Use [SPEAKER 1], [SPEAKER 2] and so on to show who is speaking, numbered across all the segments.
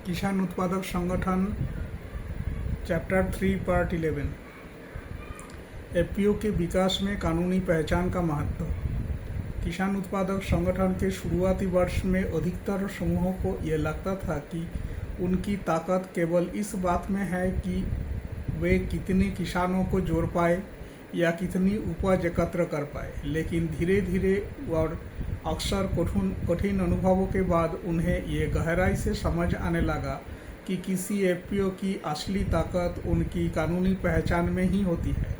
[SPEAKER 1] किसान उत्पादक संगठन चैप्टर 3 पार्ट 11 एफपीओ के विकास में कानूनी पहचान का महत्व। किसान उत्पादक संगठन के शुरुआती वर्ष में अधिकतर समूहों को यह लगता था कि उनकी ताकत केवल इस बात में है कि वे कितने किसानों को जोड़ पाए या कितनी उपज एकत्र कर पाए, लेकिन धीरे धीरे और अक्सर कठिन अनुभवों के बाद उन्हें ये गहराई से समझ आने लगा कि किसी एफपीओ की असली ताकत उनकी कानूनी पहचान में ही होती है।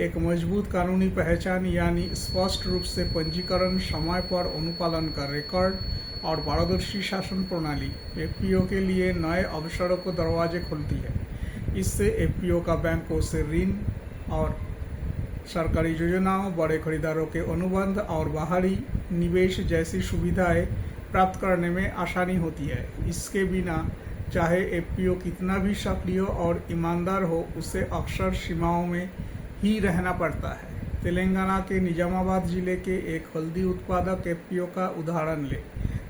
[SPEAKER 1] एक मजबूत कानूनी पहचान यानी स्पष्ट रूप से पंजीकरण, समय पर अनुपालन का रिकॉर्ड और पारदर्शी शासन प्रणाली एफपीओ के लिए नए अवसरों को दरवाजे खोलती है। इससे एफपीओ का बैंकों से ऋण और सरकारी योजनाओं, बड़े खरीदारों के अनुबंध और बाहरी निवेश जैसी सुविधाएं प्राप्त करने में आसानी होती है। इसके बिना चाहे एफपीओ कितना भी सक्रिय और ईमानदार हो, उसे अक्सर सीमाओं में ही रहना पड़ता है। तेलंगाना के निजामाबाद जिले के एक हल्दी उत्पादक एफपीओ का उदाहरण लें।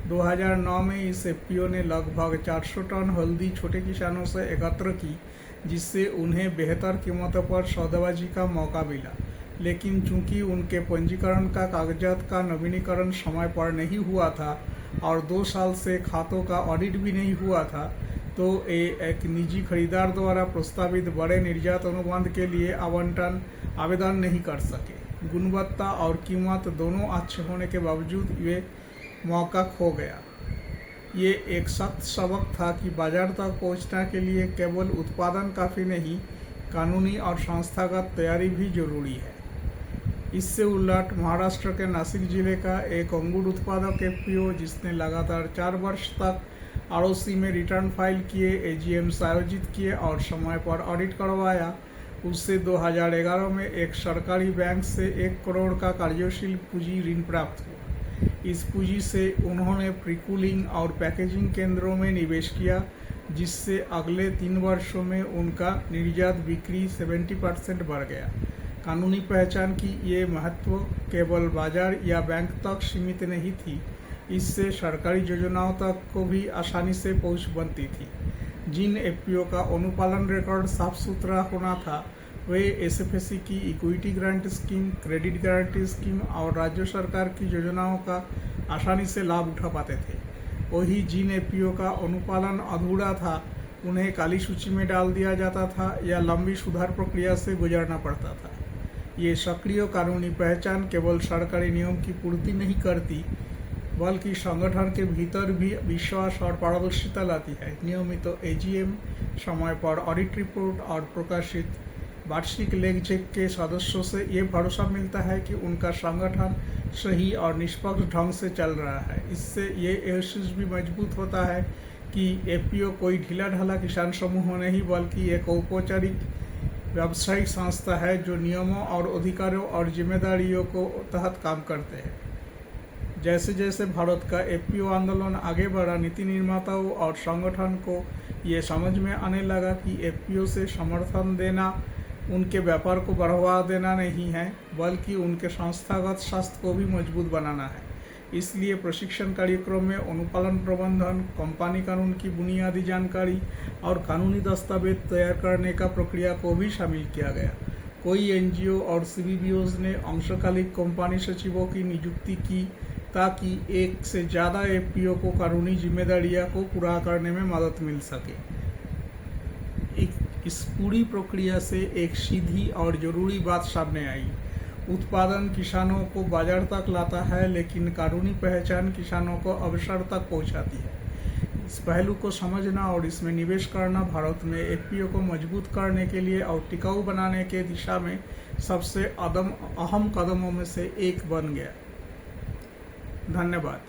[SPEAKER 1] 2009 में इस एफपीओ ने लगभग 400 टन हल्दी छोटे किसानों से एकत्र की, जिससे उन्हें बेहतर कीमतों पर सौदेबाजी का मौका मिला। लेकिन चूंकि उनके पंजीकरण का कागजात का नवीनीकरण समय पर नहीं हुआ था और 2 साल से खातों का ऑडिट भी नहीं हुआ था, तो एक निजी खरीदार द्वारा प्रस्तावित बड़े निर्यात अनुबंध के लिए आवेदन नहीं कर सके। गुणवत्ता और कीमत दोनों अच्छे होने के बावजूद वे मौका खो गया। ये एक सख्त सबक था कि बाजार तक पहुंचने के लिए केवल उत्पादन काफ़ी नहीं, कानूनी और संस्थागत तैयारी भी जरूरी है। इससे उलट महाराष्ट्र के नासिक जिले का एक अंगूर उत्पादक एफपीओ, जिसने लगातार 4 वर्ष तक आरओसी में रिटर्न फाइल किए, एजीएम्स आयोजित किए और समय पर ऑडिट करवाया, उससे 2011 में एक सरकारी बैंक से 1 करोड़ का कार्यशील पूंजी ऋण प्राप्त हुआ। इस पूंजी से उन्होंने प्रीकूलिंग और पैकेजिंग केंद्रों में निवेश किया, जिससे अगले 3 वर्षों में उनका निर्यात बिक्री 70% बढ़ गया। कानूनी पहचान की ये महत्व केवल बाजार या बैंक तक सीमित नहीं थी, इससे सरकारी योजनाओं तक को भी आसानी से पहुंच बनती थी। जिन एफपीओ का अनुपालन रिकॉर्ड साफ सुथरा होना था, वे एसएफएसी की equity guarantee scheme, credit guarantee scheme और राज्य सरकार की योजनाओं का आसानी से लाभ उठा पाते थे। वही जिन एफपीओ का अनुपालन अधूरा था, उन्हें काली सूची में डाल दिया जाता था या लंबी सुधार प्रक्रिया से गुजरना पड़ता था। ये सक्रिय कानूनी पहचान केवल सरकारी नियम की पूर्ति नहीं करती, बल्कि संगठन के भीतर भी विश्वास और पारदर्शिता लाती है। नियमित एजीएम, समय पर ऑडिट रिपोर्ट और प्रकाशित वार्षिक लेखा के सदस्यों से ये भरोसा मिलता है कि उनका संगठन सही और निष्पक्ष ढंग से चल रहा है। इससे ये एहसास भी मजबूत होता है कि एफपीओ कोई ढीला ढाला किसान समूह नहीं, बल्कि एक औपचारिक व्यावसायिक संस्था है जो नियमों और अधिकारों और जिम्मेदारियों को तहत काम करते हैं। जैसे जैसे भारत का एफपीओ आंदोलन आगे बढ़ा, नीति निर्माताओं और संगठन को ये समझ में आने लगा कि एफपीओ से समर्थन देना उनके व्यापार को बढ़ावा देना नहीं है, बल्कि उनके संस्थागत स्वास्थ्य को भी मजबूत बनाना है। इसलिए प्रशिक्षण कार्यक्रम में अनुपालन प्रबंधन, कंपनी कानून की बुनियादी जानकारी और कानूनी दस्तावेज तैयार करने का प्रक्रिया को भी शामिल किया गया। कई एनजीओ और सीबीबीओज ने अंशकालिक कंपनी सचिवों की नियुक्ति की, ताकि एक से ज़्यादा एफपीओ को कानूनी जिम्मेदारियों को पूरा करने में मदद मिल सके। इस पूरी प्रक्रिया से एक सीधी और ज़रूरी बात सामने आई। उत्पादन किसानों को बाजार तक लाता है, लेकिन कानूनी पहचान किसानों को अवसर तक पहुंचाती है। इस पहलू को समझना और इसमें निवेश करना भारत में एफपीओ को मजबूत करने के लिए और टिकाऊ बनाने के दिशा में सबसे अहम कदमों में से एक बन गया। धन्यवाद।